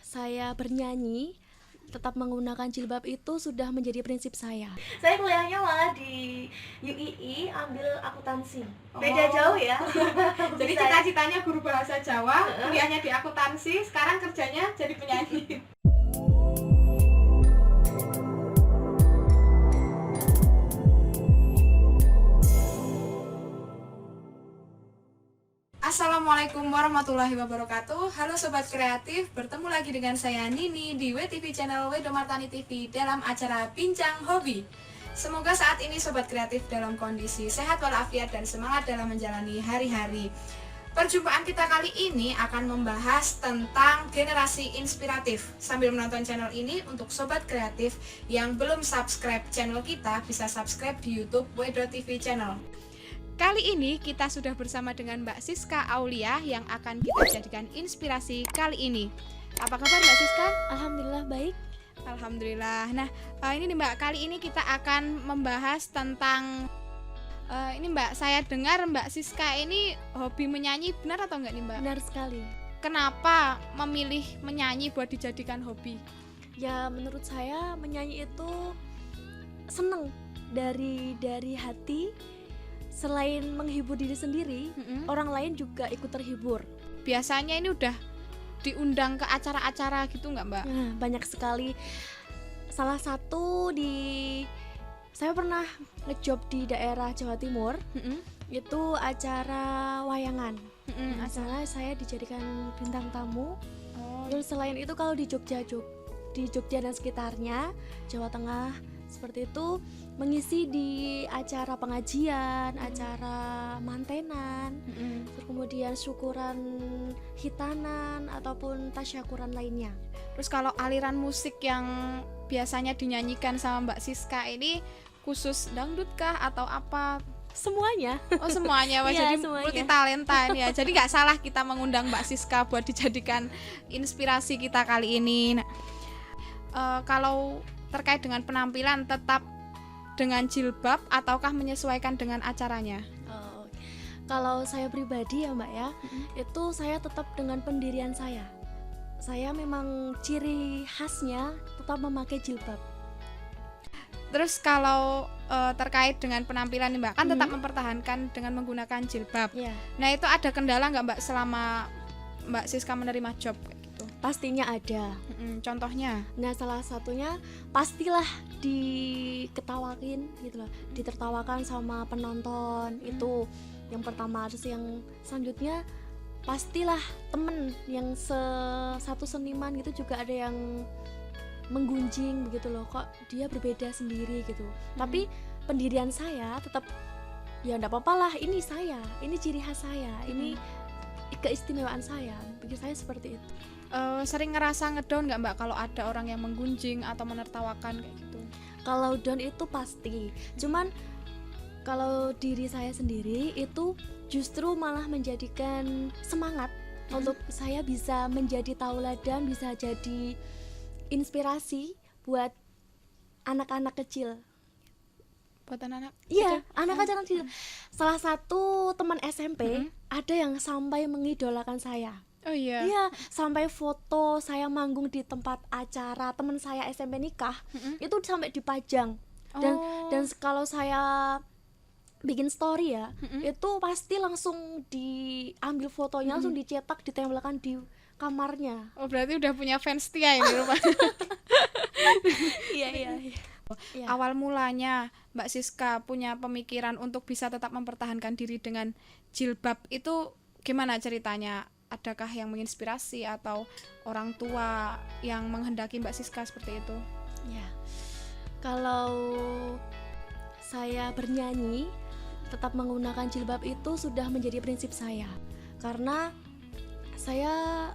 saya bernyanyi tetap menggunakan jilbab itu sudah menjadi prinsip saya. Saya kuliahnya malah di UII, ambil akuntansi. Beda jauh ya. Jadi cita-citanya guru bahasa Jawa, kuliahnya di akuntansi, sekarang kerjanya jadi penyanyi. Assalamualaikum warahmatullahi wabarakatuh. Halo Sobat Kreatif, bertemu lagi dengan saya Nini di WTV channel Wedomartani TV dalam acara Bincang Hobi. Semoga saat ini Sobat Kreatif dalam kondisi sehat walafiat dan semangat dalam menjalani hari-hari. Perjumpaan kita kali ini akan membahas tentang generasi inspiratif. Sambil menonton channel ini, untuk Sobat Kreatif yang belum subscribe channel kita, bisa subscribe di YouTube WedoTV channel. Kali ini kita sudah bersama dengan Mbak Siska Aulia yang akan kita jadikan inspirasi kali ini. Apa kabar Mbak Siska? Alhamdulillah baik. Alhamdulillah. Nah, ini nih Mbak, kali ini kita akan membahas tentang ini Mbak, saya dengar Mbak Siska ini hobi menyanyi, benar atau enggak nih Mbak? Benar sekali. Kenapa memilih menyanyi buat dijadikan hobi? Ya menurut saya menyanyi itu seneng dari hati. Selain menghibur diri sendiri, orang lain juga ikut terhibur. Biasanya ini udah diundang ke acara-acara gitu nggak Mbak? Nah, banyak sekali. Salah satu saya pernah ngejob di daerah Jawa Timur. Itu acara wayangan. Acara saya dijadikan bintang tamu. Terus selain itu kalau di Jogja dan sekitarnya, Jawa Tengah seperti itu, mengisi di acara pengajian, acara mantenan, terus kemudian syukuran hitanan ataupun tasyakuran lainnya. Terus kalau aliran musik yang biasanya dinyanyikan sama Mbak Siska ini khusus dangdut kah atau apa? Semuanya. Oh semuanya, Wah, Iya, jadi semuanya. multi talenta ini ya. Jadi nggak salah kita mengundang Mbak Siska buat dijadikan inspirasi kita kali ini. Nah, kalau terkait dengan penampilan, tetap dengan jilbab ataukah menyesuaikan dengan acaranya? Kalau saya pribadi ya Mbak ya, itu saya tetap dengan pendirian saya. Saya memang ciri khasnya tetap memakai jilbab. Terus kalau terkait dengan penampilan nih Mbak, kan tetap mempertahankan dengan menggunakan jilbab. Ya. Nah itu ada kendala nggak Mbak selama Mbak Siska menerima job kayak gitu? Pastinya ada. Contohnya? Nah salah satunya pastilah diketawakin gitu loh, ditertawakan sama penonton. Itu yang pertama. Terus yang selanjutnya pastilah temen yang satu seniman gitu juga ada yang menggunjing begitu loh, kok dia berbeda sendiri gitu. Tapi pendirian saya tetap ya enggak apa-apa lah, ini saya, ini ciri khas saya, ini keistimewaan saya. Bagi saya seperti itu. Sering ngerasa ngedown nggak Mbak kalau ada orang yang menggunjing atau menertawakan kayak gitu? Kalau down itu pasti, cuman kalau diri saya sendiri itu justru malah menjadikan semangat untuk saya bisa menjadi tauladan, bisa jadi inspirasi buat anak-anak kecil. Buat anak-anak? Iya, anak-anak kecil. Salah satu teman SMP ada yang sampai mengidolakan saya. Oh iya. Iya, sampai foto saya manggung di tempat acara teman saya SMP nikah, itu sampai dipajang. Dan kalau saya bikin story ya, itu pasti langsung diambil fotonya, langsung dicetak, ditempelkan di kamarnya. Oh berarti udah punya fans setia ini rumah. Iya. Awal mulanya Mbak Siska punya pemikiran untuk bisa tetap mempertahankan diri dengan jilbab itu gimana ceritanya? Adakah yang menginspirasi atau orang tua yang menghendaki Mbak Siska seperti itu? Ya, kalau saya bernyanyi tetap menggunakan jilbab itu sudah menjadi prinsip saya. Karena saya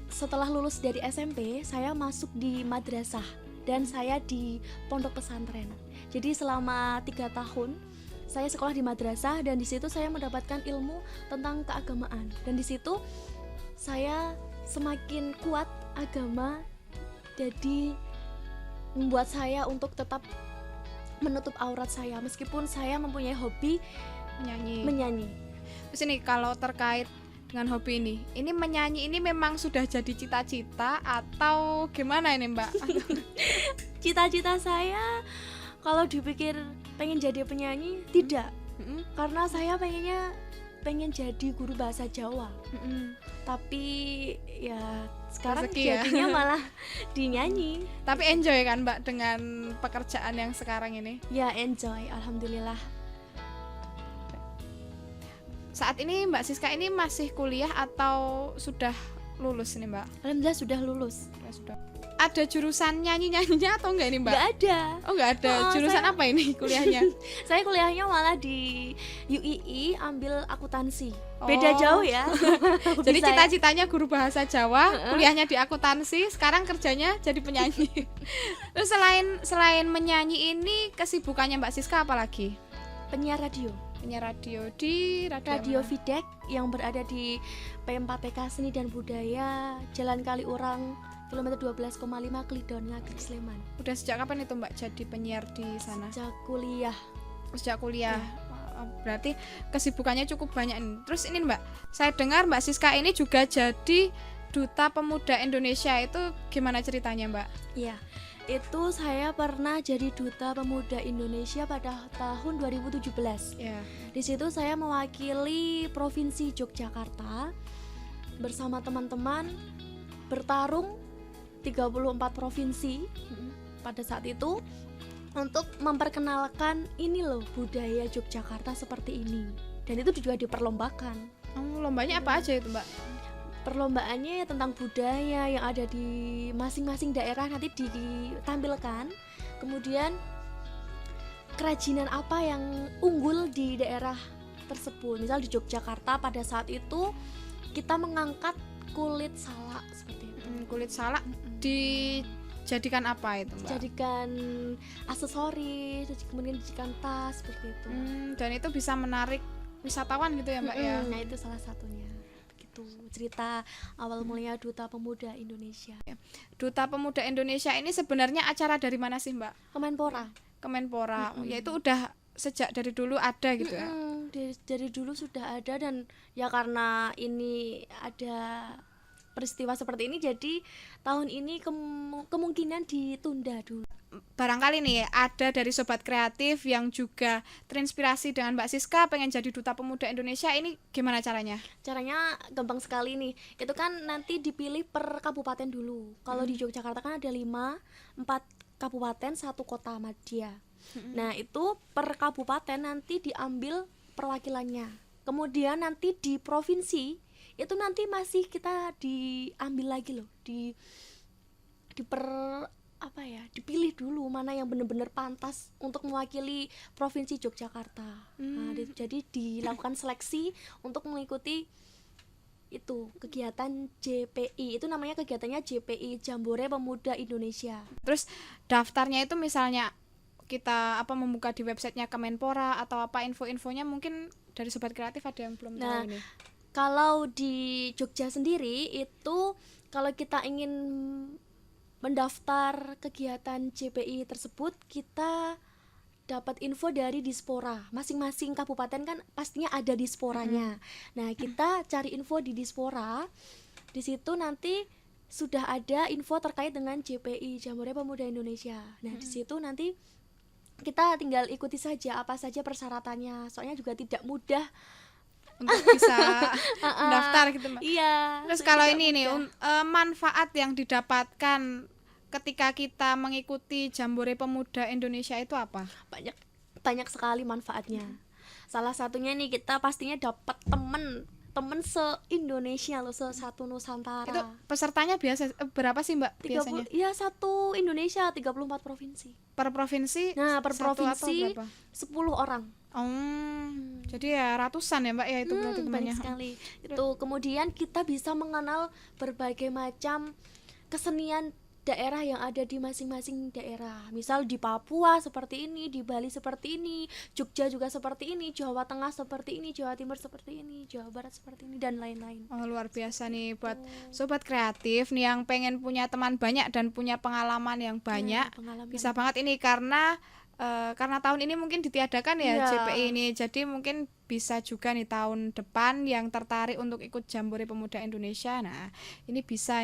setelah lulus dari SMP, saya masuk di madrasah dan saya di pondok pesantren. Jadi selama 3 tahun saya sekolah di madrasah, dan di situ saya mendapatkan ilmu tentang keagamaan. Dan di situ saya semakin kuat agama, jadi membuat saya untuk tetap menutup aurat saya meskipun saya mempunyai hobi Menyanyi. menyanyi. Terus ini kalau terkait dengan hobi ini? Ini menyanyi ini memang sudah jadi cita-cita atau gimana ini Mbak? Cita-cita saya kalau dipikir pengen jadi penyanyi tidak, karena saya pengen jadi guru bahasa Jawa. Tapi ya sekarang Rezeki ya. jadinya malah dinyanyi. Tapi enjoy kan Mbak dengan pekerjaan yang sekarang ini? Ya enjoy, alhamdulillah. Saat ini Mbak Siska ini masih kuliah atau sudah lulus nih Mbak? Alhamdulillah sudah lulus. Ya, sudah. Ada jurusan nyanyi-nyanyinya atau enggak ini Mbak? Nggak ada. Oh enggak ada. Oh, Jurusan saya- apa ini kuliahnya? Saya kuliahnya malah di UII ambil akuntansi. Oh. Beda jauh ya. Jadi Bisa ya? cita-citanya guru bahasa Jawa, kuliahnya di akuntansi, sekarang kerjanya jadi penyanyi. Terus selain menyanyi ini kesibukannya Mbak Siska apa lagi? Penyiar radio. Penyiar radio di Radio mana? Videk yang berada di P4TK Seni dan Budaya, Jalan Kaliurang, kilometer 12,5 Klidon, Ngagel, Sleman. Udah sejak kapan itu Mbak jadi penyiar di sana? Sejak kuliah. Sejak kuliah. Berarti kesibukannya cukup banyak ini. Terus ini Mbak, saya dengar Mbak Siska ini juga jadi Duta Pemuda Indonesia. Itu gimana ceritanya Mbak? Iya, itu saya pernah jadi Duta Pemuda Indonesia pada tahun 2017. Ya. Di situ saya mewakili Provinsi Yogyakarta bersama teman-teman bertarung 34 provinsi pada saat itu untuk memperkenalkan ini loh budaya Yogyakarta seperti ini. Dan itu juga diperlombakan. Oh, lombanya apa aja itu Mbak? Perlombaannya tentang budaya yang ada di masing-masing daerah nanti ditampilkan. Kemudian kerajinan apa yang unggul di daerah tersebut. Misal di Yogyakarta pada saat itu kita mengangkat kulit salak seperti itu. Kulit salak dijadikan apa itu Mbak? Dijadikan aksesoris, kemudian dijadikan tas seperti itu. Dan itu bisa menarik wisatawan gitu ya Mbak ya? Nah itu salah satunya. Begitu cerita awal mulanya Duta Pemuda Indonesia. Duta Pemuda Indonesia ini sebenarnya acara dari mana sih Mbak? Kemenpora. Kemenpora. Yaitu udah sejak dari dulu ada gitu ya? Dari dulu sudah ada, dan ya karena ini ada peristiwa seperti ini jadi tahun ini kemungkinan ditunda dulu. Barangkali nih ada dari sobat kreatif yang juga terinspirasi dengan Mbak Siska pengen jadi Duta Pemuda Indonesia, ini gimana caranya? Caranya gampang sekali nih. Itu kan nanti dipilih per kabupaten dulu. Kalau di Yogyakarta kan ada 4 kabupaten, 1 kota madya. Nah, itu per kabupaten nanti diambil perwakilannya. Kemudian nanti di provinsi itu nanti masih kita diambil lagi loh, dipilih dulu mana yang benar-benar pantas untuk mewakili provinsi Yogyakarta. Nah, jadi dilakukan seleksi untuk mengikuti itu kegiatan JPI. Itu namanya kegiatannya JPI, Jambore Pemuda Indonesia. Terus daftarnya itu misalnya kita membuka di websitenya Kemenpora atau apa info-infonya, mungkin dari sobat kreatif ada yang belum tahu ini. Kalau di Jogja sendiri itu kalau kita ingin mendaftar kegiatan JPI tersebut, kita dapat info dari Dispora. Masing-masing kabupaten kan pastinya ada Disporanya. Nah, kita cari info di Dispora. Di situ nanti sudah ada info terkait dengan JPI, Jambore Pemuda Indonesia. Nah, di situ nanti kita tinggal ikuti saja apa saja persyaratannya. Soalnya juga tidak mudah untuk bisa mendaftar gitu Mbak. Iya. Terus kalau ini nih manfaat yang didapatkan ketika kita mengikuti Jambore Pemuda Indonesia itu apa? Banyak sekali manfaatnya. Salah satunya nih kita pastinya dapat temen se-Indonesia loh, se-satu Nusantara. Itu pesertanya biasa berapa sih Mbak biasanya? Iya, satu Indonesia 34 provinsi. Per provinsi? Nah, per satu provinsi atau berapa? 10 orang. Jadi ya ratusan ya Mbak ya itu berarti Banyak temannya. sekali. Itu kemudian kita bisa mengenal berbagai macam kesenian daerah yang ada di masing-masing daerah. Misal di Papua seperti ini, di Bali seperti ini, Jogja juga seperti ini, Jawa Tengah seperti ini, Jawa Timur seperti ini, Jawa Barat seperti ini, dan lain-lain. Luar biasa nih buat sobat kreatif nih yang pengen punya teman banyak dan punya pengalaman yang banyak. Pengalaman. Bisa banget ini karena karena tahun ini mungkin ditiadakan ya Iya. JPI ini, jadi mungkin bisa juga nih tahun depan yang tertarik untuk ikut Jambore Pemuda Indonesia. Nah, ini bisa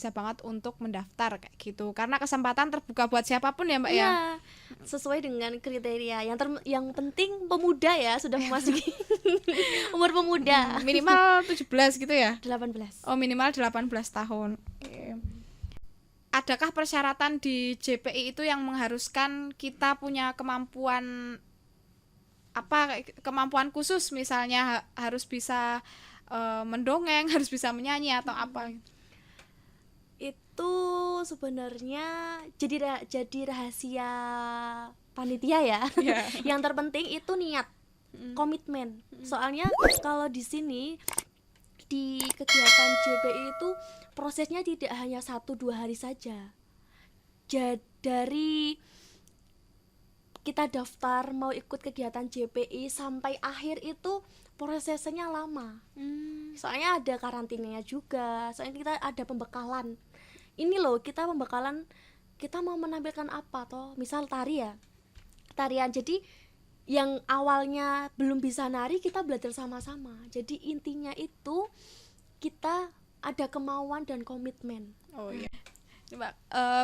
banget untuk mendaftar kayak gitu. Karena kesempatan terbuka buat siapapun ya, Mbak ya. Iya, sesuai dengan kriteria. Yang penting pemuda ya, sudah memasuki umur pemuda. Minimal 17 gitu ya. 18. Oh, minimal 18 tahun. Oke. Adakah persyaratan di JPI itu yang mengharuskan kita punya kemampuan kemampuan khusus, misalnya harus bisa mendongeng, harus bisa menyanyi atau apa? Itu sebenarnya jadi rahasia panitia ya. Iya. Yang terpenting itu niat, komitmen. Soalnya kalau di sini di kegiatan JPI itu prosesnya tidak hanya 1-2 hari saja. Dari kita daftar mau ikut kegiatan JPI sampai akhir itu prosesnya lama. Soalnya ada karantinanya juga. Soalnya kita ada pembekalan. Ini loh, kita pembekalan, kita mau menampilkan apa toh? Misal tari ya. Tarian. Jadi yang awalnya belum bisa nari, kita belajar sama-sama. Jadi intinya itu kita ada kemauan dan komitmen. Oh iya.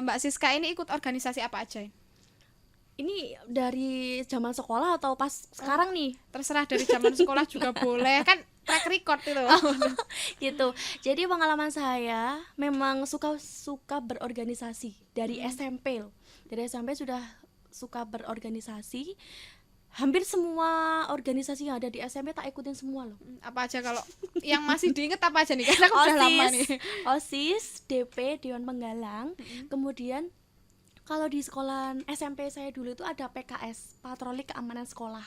Mbak Siska ini ikut organisasi apa aja? Ini dari zaman sekolah atau pas sekarang nih? Terserah, dari zaman sekolah juga boleh. Kan track record itu. Gitu. Jadi pengalaman saya memang suka berorganisasi dari SMP loh. Dari SMP sudah suka berorganisasi. Hampir semua organisasi yang ada di SMP tak ikutin semua loh. Apa aja, kalau yang masih diinget apa aja nih? Karena aku udah lama nih. OSIS, DP, Dewan Penggalang. Kemudian kalau di sekolah SMP saya dulu itu ada PKS, Patroli Keamanan Sekolah.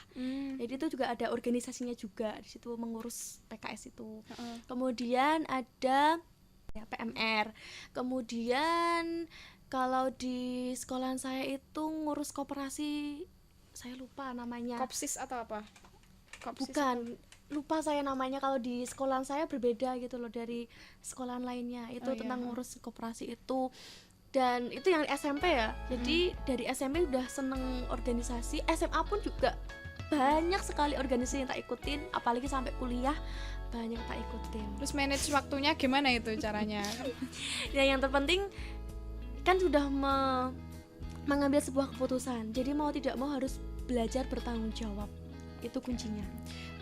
Jadi itu juga ada organisasinya juga, di situ mengurus PKS itu. Kemudian ada ya, PMR. Kemudian kalau di sekolah saya itu ngurus koperasi, saya lupa namanya. Kopsis atau apa? Kopsis. Bukan, lupa saya namanya. Kalau di sekolah saya berbeda gitu loh dari sekolah lainnya. Itu tentang ngurus koperasi itu. Dan itu yang SMP ya. Jadi dari SMP udah seneng organisasi. SMA pun juga banyak sekali organisasi yang tak ikutin. Apalagi sampai kuliah banyak tak ikutin. Terus manage waktunya gimana itu caranya? Ya yang terpenting kan sudah mengambil sebuah keputusan. Jadi mau tidak mau harus belajar bertanggung jawab. Itu kuncinya.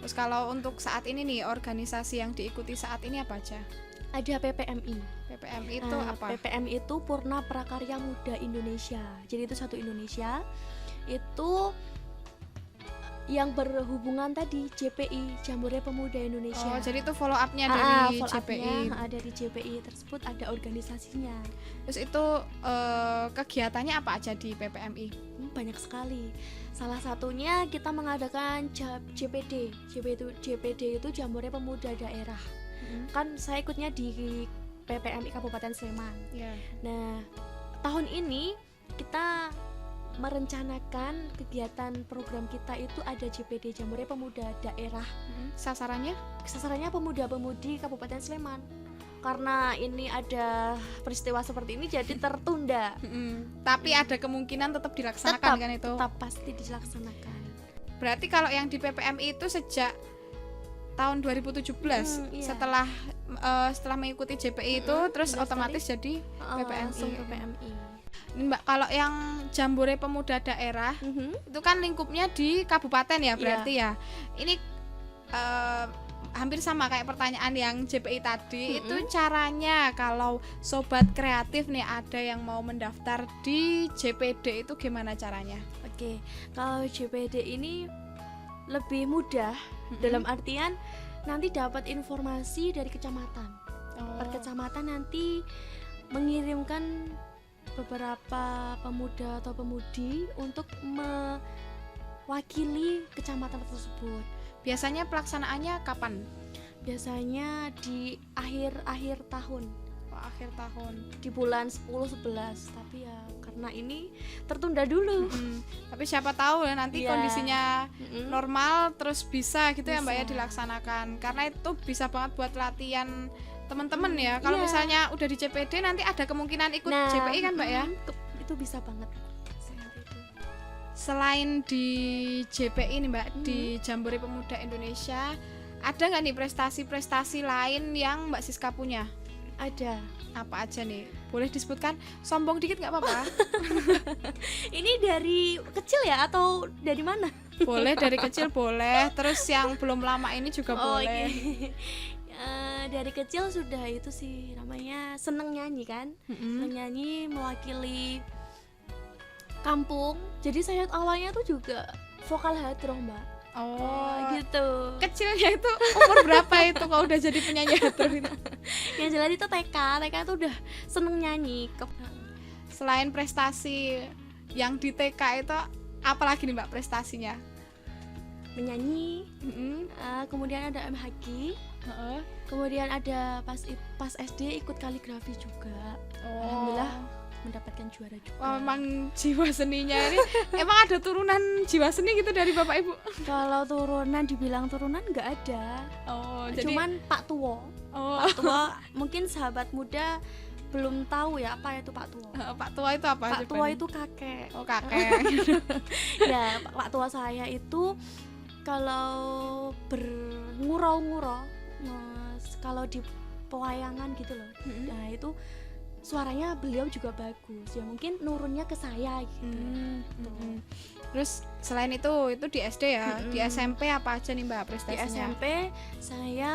Terus kalau untuk saat ini nih, organisasi yang diikuti saat ini apa aja? Ada PPMI. PPMI itu apa? PPMI itu Purna Prakarya Muda Indonesia. Jadi itu satu Indonesia. Itu yang berhubungan tadi JPI, Jambore Pemuda Indonesia. Oh, jadi itu follow up-nya dari follow JPI. up-nya, dari JPI tersebut ada organisasinya. Terus itu kegiatannya apa aja di PPMI? Banyak sekali. Salah satunya kita mengadakan JPD. JPD itu Jambore Pemuda Daerah. Kan saya ikutnya di PPMI Kabupaten Sleman. Yeah. Nah, tahun ini kita merencanakan kegiatan program kita itu ada JPD, Jambore Pemuda Daerah. Sasarannya pemuda-pemudi Kabupaten Sleman. Karena ini ada peristiwa seperti ini jadi tertunda. Tapi ada kemungkinan tetap dilaksanakan kan itu? Tetap pasti dilaksanakan. Berarti kalau yang di PPMI itu sejak tahun 2017 iya. setelah mengikuti JPI itu terus otomatis jadi langsung PPMI. PPMI. Mbak, kalau yang Jambore Pemuda Daerah itu kan lingkupnya di kabupaten ya berarti ya. Ini hampir sama kayak pertanyaan yang JPI tadi. Itu caranya kalau sobat kreatif nih ada yang mau mendaftar di JPD itu gimana caranya? Oke, kalau JPD ini lebih mudah dalam artian nanti dapat informasi dari kecamatan. Per kecamatan nanti mengirimkan beberapa pemuda atau pemudi untuk mewakili kecamatan tersebut. Biasanya pelaksanaannya kapan? Biasanya di akhir tahun. Akhir tahun. Di bulan 10-11. Tapi ya karena ini tertunda dulu. Tapi siapa tahu ya nanti kondisinya normal terus bisa gitu ya Mbak ya dilaksanakan. Karena itu bisa banget buat latihan teman-teman ya. Kalau misalnya udah di JPD nanti ada kemungkinan ikut JPI kan Mbak ya? Itu bisa banget. Selain di JPI nih Mbak, di Jambore Pemuda Indonesia, ada nggak nih prestasi-prestasi lain yang Mbak Siska punya? Ada. Apa aja nih? Boleh disebutkan? Sombong dikit nggak apa-apa. Ini dari kecil ya atau dari mana? Boleh dari kecil boleh. Terus yang belum lama ini juga boleh. Oke. Dari kecil sudah itu sih namanya seneng nyanyi kan. Seneng nyanyi mewakili kampung. Jadi saya awalnya tuh juga vokal hadroh Mbak. Oh, gitu. Kecilnya itu umur berapa itu kalau udah jadi penyanyi hadroh itu? Yang jelas itu TK itu udah seneng nyanyi. Selain prestasi yang di TK itu, apalagi nih Mbak prestasinya? Menyanyi. Kemudian ada MHQ. Kemudian ada pas SD ikut kaligrafi juga. Alhamdulillah mendapatkan juara juga. Wah, emang jiwa seninya ini emang ada turunan jiwa seni gitu dari Bapak Ibu? Kalau turunan dibilang turunan nggak ada. Cuman Pak Tuwo. Pak Tuwo mungkin sahabat muda belum tahu ya apa itu Pak Tuwo. Pak Tua itu apa? Pak Tuwo itu kakek. Oh, kakek. Ya, Pak Tuwo saya itu kalau berngurau-ngurau, kalau di pewayangan gitu loh. Nah, itu suaranya beliau juga bagus. Ya mungkin nurunnya ke saya gitu. Terus selain itu di SD ya, di SMP apa aja nih Mbak prestasinya? Di SMP saya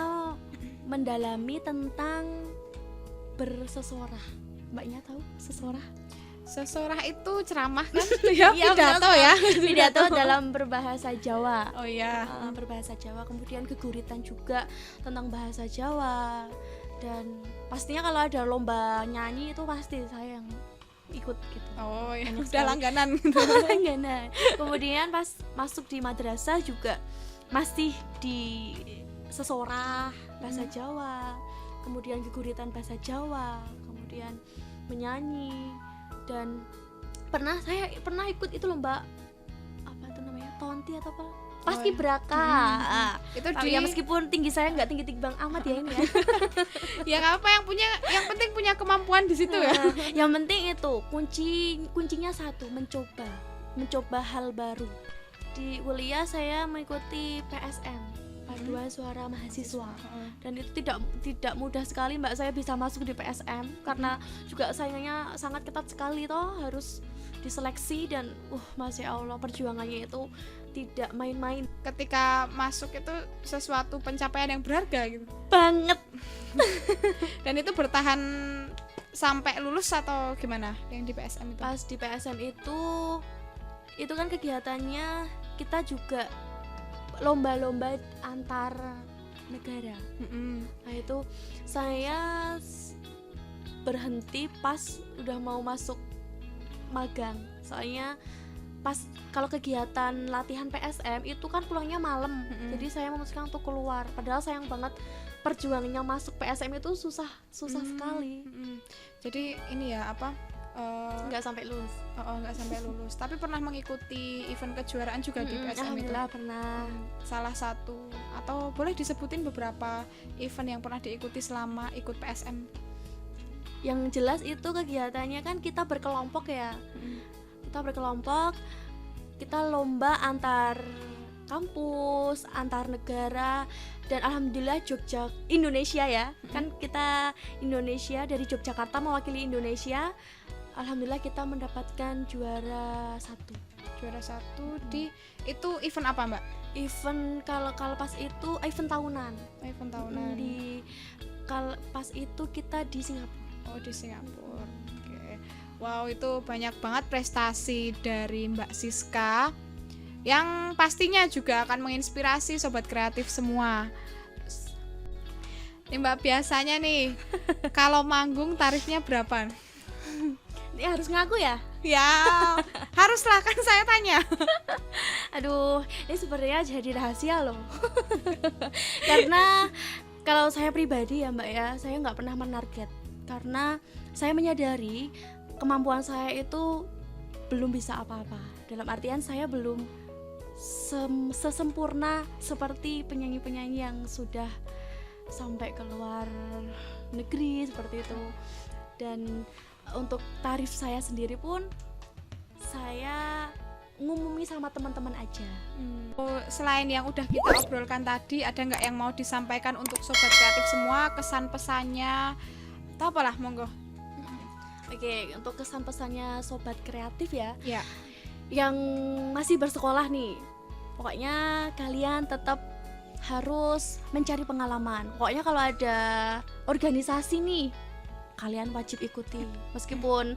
mendalami tentang bersesorah. Mbaknya tahu sesorah? Sesorah itu ceramah kan? Ya, pidato ya. Pidato dalam berbahasa Jawa. Oh iya. Berbahasa Jawa. Kemudian keguritan juga tentang bahasa Jawa. Dan pastinya kalau ada lomba nyanyi itu pasti saya yang ikut gitu. Oh ya, Banyak udah sekali. langganan gitu. Langganan. Kemudian pas masuk di madrasah juga masih di sesorah bahasa Jawa, kemudian keguritan bahasa Jawa, kemudian menyanyi. Dan saya pernah ikut itu lomba apa itu namanya, tonti atau apa, paskibraka. Itu Ya meskipun tinggi saya nggak tinggi bang amat ya ini ya. yang apa yang penting punya kemampuan di situ ya. Yang penting itu kuncinya satu, mencoba hal baru. Di kuliah saya mengikuti PSM, Paduan Suara Mahasiswa, dan itu tidak mudah sekali Mbak saya bisa masuk di PSM karena juga saingannya sangat ketat sekali toh, harus diseleksi dan Masya Allah perjuangannya itu tidak main-main. Ketika masuk itu sesuatu pencapaian yang berharga gitu Banget. Dan itu bertahan sampai lulus atau gimana yang di PSM itu? Pas di PSM itu kan kegiatannya kita juga lomba-lomba antar negara. Nah itu saya berhenti pas udah mau masuk magang, soalnya pas kalau kegiatan latihan PSM itu kan pulangnya malam. Jadi saya memutuskan untuk keluar, padahal sayang banget perjuangannya masuk PSM itu susah sekali. Jadi ini ya apa, nggak sampai lulus. Nggak sampai lulus. Tapi pernah mengikuti event kejuaraan juga di PSM itu? Alhamdulillah pernah. Salah satu atau boleh disebutin beberapa event yang pernah diikuti selama ikut PSM? Yang jelas itu kegiatannya kan kita berkelompok ya. Kita berkelompok, kita lomba antar kampus, antar negara, dan alhamdulillah Indonesia ya. Kan kita Indonesia dari Yogyakarta mewakili Indonesia. Alhamdulillah kita mendapatkan juara 1. Di itu event apa Mbak? Event kalau pas itu event tahunan. Pas itu kita di Singapura. Oh, di Singapura. Oke. Wow, itu banyak banget prestasi dari Mbak Siska yang pastinya juga akan menginspirasi sobat kreatif semua. Nih Mbak, biasanya nih kalau manggung tarifnya berapa? Ini harus ngaku ya? Ya, haruslah, kan saya tanya. Aduh, ini sebenarnya jadi rahasia loh. Karena kalau saya pribadi ya Mbak ya, saya nggak pernah menarget. Karena saya menyadari kemampuan saya itu belum bisa apa-apa. Dalam artian saya belum sesempurna seperti penyanyi-penyanyi yang sudah sampai ke luar negeri seperti itu. Dan untuk tarif saya sendiri pun saya ngumumi sama teman-teman aja. Selain yang udah kita obrolkan tadi, ada nggak yang mau disampaikan untuk sobat kreatif semua, kesan pesannya atau apalah, monggo. Oke, untuk kesan pesannya sobat kreatif ya, Ya. yang masih bersekolah nih, pokoknya kalian tetap harus mencari pengalaman. Pokoknya kalau ada organisasi nih, kalian wajib ikuti, meskipun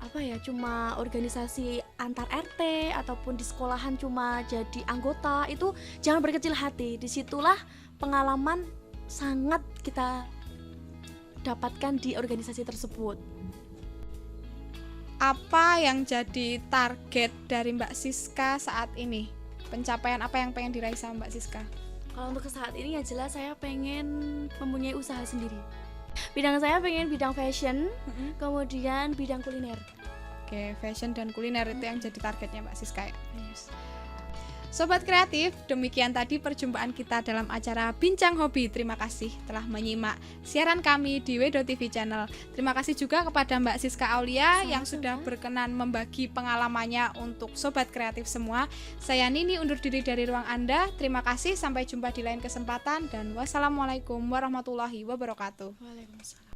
apa ya, cuma organisasi antar RT ataupun di sekolahan cuma jadi anggota, itu jangan berkecil hati. Disitulah pengalaman sangat kita dapatkan di organisasi tersebut. Apa yang jadi target dari Mbak Siska saat ini? Pencapaian apa yang pengen diraih sama Mbak Siska? Kalau untuk saat ini yang jelas saya pengen mempunyai usaha sendiri. Bidang saya pengen bidang fashion, kemudian bidang kuliner. Oke, fashion dan kuliner itu yang jadi targetnya Mbak Siska ya. Sobat kreatif, demikian tadi perjumpaan kita dalam acara Bincang Hobi. Terima kasih telah menyimak siaran kami di WeDo.TV Channel. Terima kasih juga kepada Mbak Siska Aulia yang sudah berkenan membagi pengalamannya untuk sobat kreatif semua. Saya Nini undur diri dari ruang Anda. Terima kasih, sampai jumpa di lain kesempatan dan wassalamualaikum warahmatullahi wabarakatuh. Waalaikumsalam.